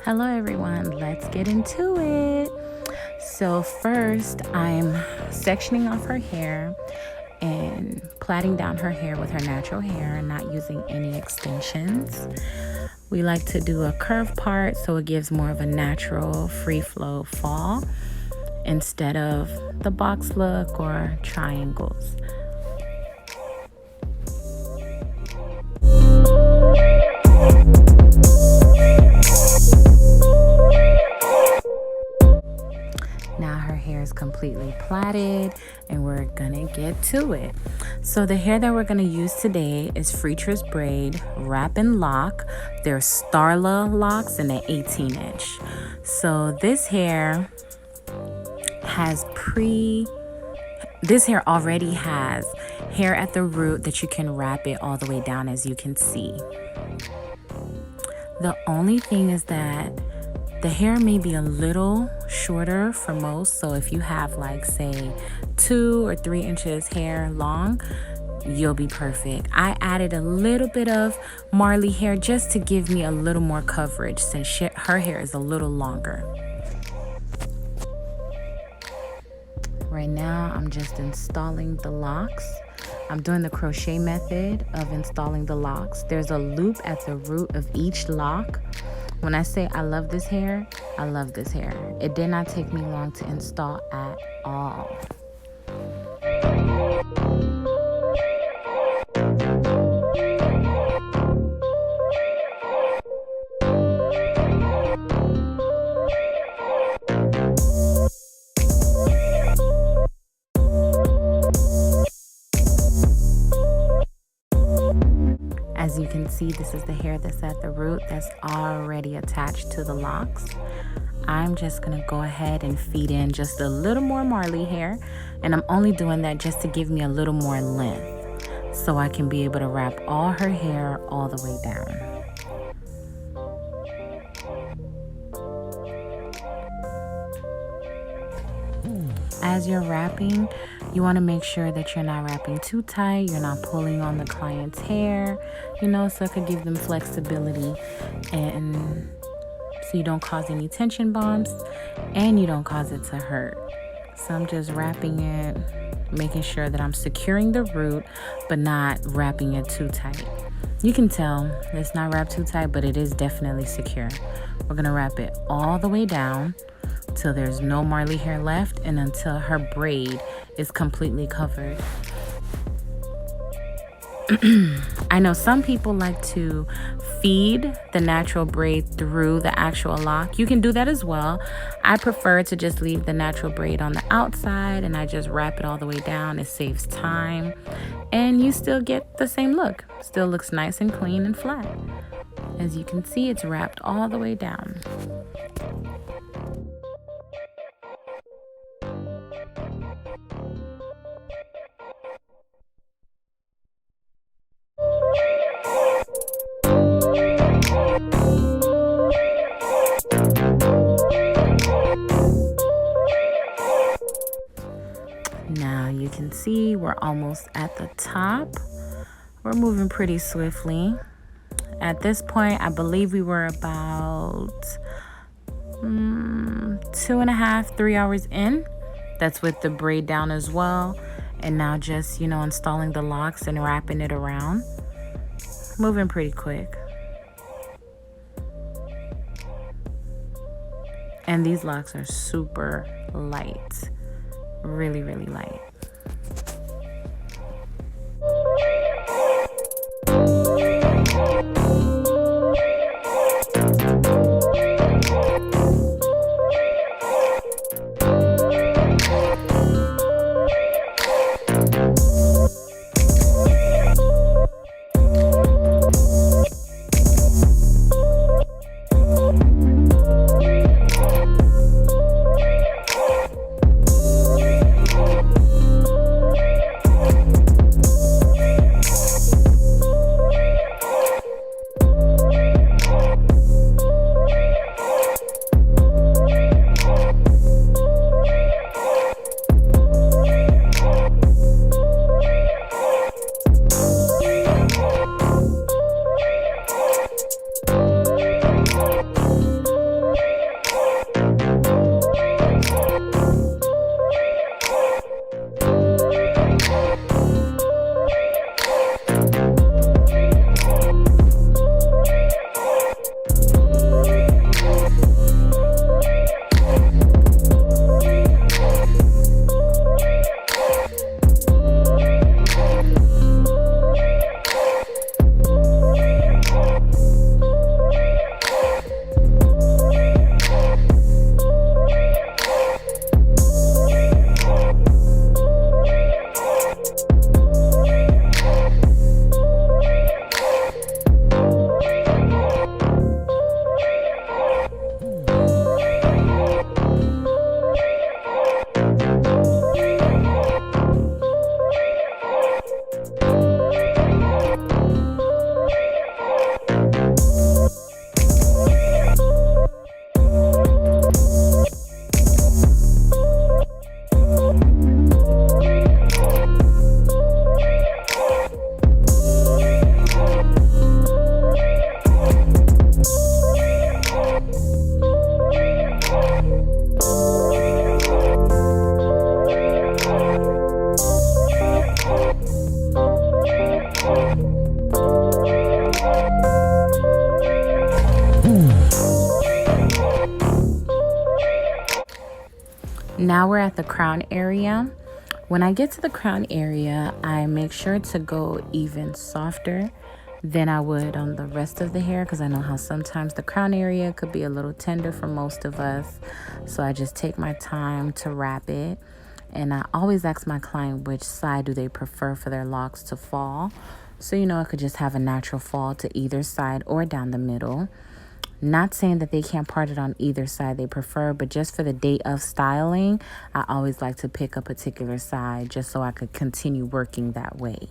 Hello everyone, let's get into it. So first, I'm sectioning off her hair and plaiting down her hair with her natural hair and not using any extensions. We like to do a curved part so it gives more of a natural free flow fall instead of the box look or triangles. Now her hair is completely plaited and we're gonna get to it. So the hair that we're gonna use today is Freetress Braid Wrap and Lock. They're Starla locks and an 18-inch. So this hair already has hair at the root that you can wrap it all the way down, as you can see. The only thing is that the hair may be a little shorter for most. So if you have like say 2 or 3 inches hair long, you'll be perfect. I added a little bit of Marley hair just to give me a little more coverage since her hair is a little longer. Right now, I'm just installing the locks. I'm doing the crochet method of installing the locks. There's a loop at the root of each lock. When I say I love this hair, I love this hair. It did not take me long to install at all. As you can see, this is the hair that's at the root that's already attached to the locks. I'm just gonna go ahead and feed in just a little more Marley hair, and I'm only doing that just to give me a little more length so I can be able to wrap all her hair all the way down. As you're wrapping, you want to make sure that you're not wrapping too tight, you're not pulling on the client's hair, so it could give them flexibility and so you don't cause any tension bumps and you don't cause it to hurt. So I'm just wrapping it, making sure that I'm securing the root but not wrapping it too tight. You can tell it's not wrapped too tight, but it is definitely secure. We're going to wrap it all the way down till there's no Marley hair left and until her braid is completely covered. I know some people like to feed the natural braid through the actual lock. You can do that as well. I prefer to just leave the natural braid on the outside and I just wrap it all the way down. It saves time and you still get the same look. Still looks nice and clean and flat. As you can see, it's wrapped all the way down. Now you can see we're almost at the top. We're moving pretty swiftly. At this point, I believe we were about 2.5, 3 hours in. That's with the braid down as well. And now just, installing the locks and wrapping it around. Moving pretty quick. And these locks are super light. Really, really light. Now we're at the crown area. When I get to the crown area, I make sure to go even softer than I would on the rest of the hair, because I know how sometimes the crown area could be a little tender for most of us. So I just take my time to wrap it. And I always ask my client which side do they prefer for their locks to fall. So, it could just have a natural fall to either side or down the middle. Not saying that they can't part it on either side they prefer, but just for the day of styling, I always like to pick a particular side just so I could continue working that way.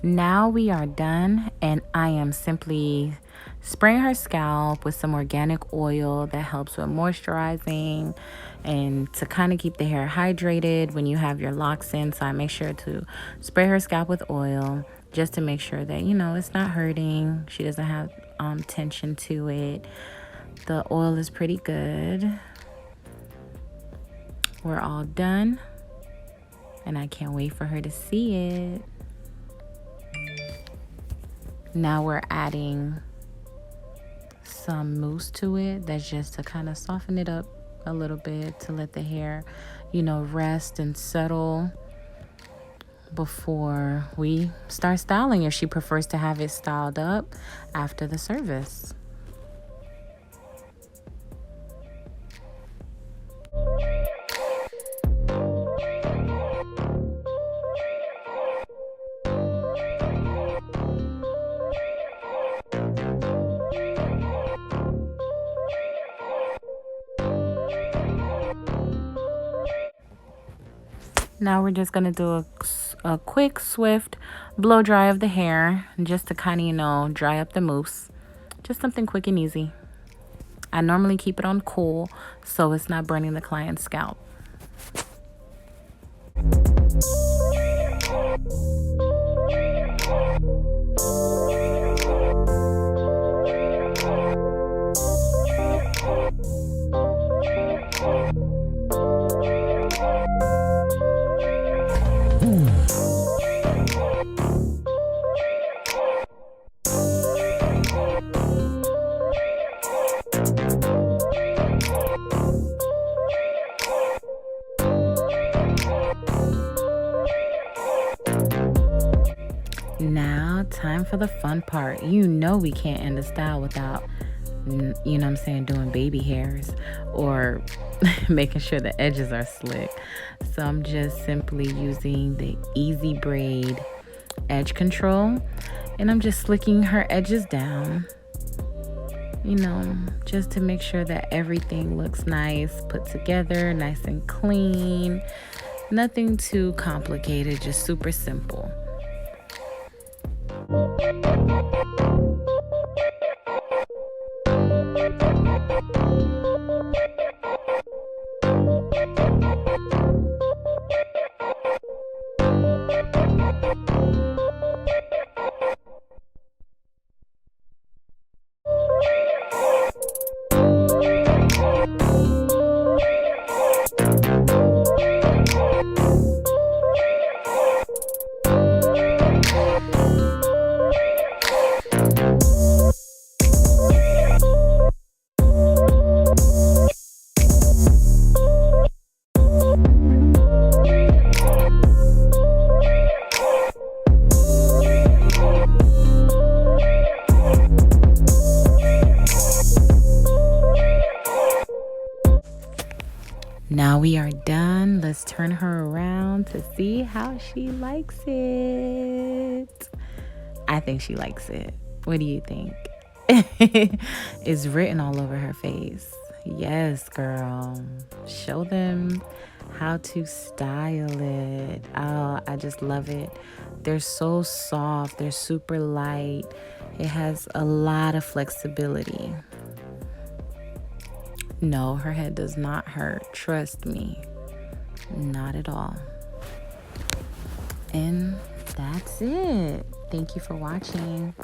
Now we are done, and I am simply spraying her scalp with some organic oil that helps with moisturizing and to kind of keep the hair hydrated when you have your locks in. So I make sure to spray her scalp with oil just to make sure that, it's not hurting. She doesn't have tension to it. The oil is pretty good. We're all done, and I can't wait for her to see it. Now we're adding some mousse to it. That's just to kind of soften it up a little bit, to let the hair, rest and settle before we start styling, if she prefers to have it styled up after the service. Now we're just going to do a quick, swift blow dry of the hair just to kind of, dry up the mousse. Just something quick and easy. I normally keep it on cool so it's not burning the client's scalp. Now, time for the fun part. We can't end the style without, doing baby hairs or making sure the edges are slick. So I'm just simply using the Easy Braid edge control, and I'm just slicking her edges down, just to make sure that everything looks nice, put together, nice and clean. Nothing too complicated, just super simple. Now we are done. Let's turn her around to see how she likes it. I think she likes it. What do you think? It's written all over her face. Yes, girl. Show them how to style it. Oh, I just love it. They're so soft. They're super light. It has a lot of flexibility. No, her head does not hurt. Trust me. Not at all. And that's it. Thank you for watching.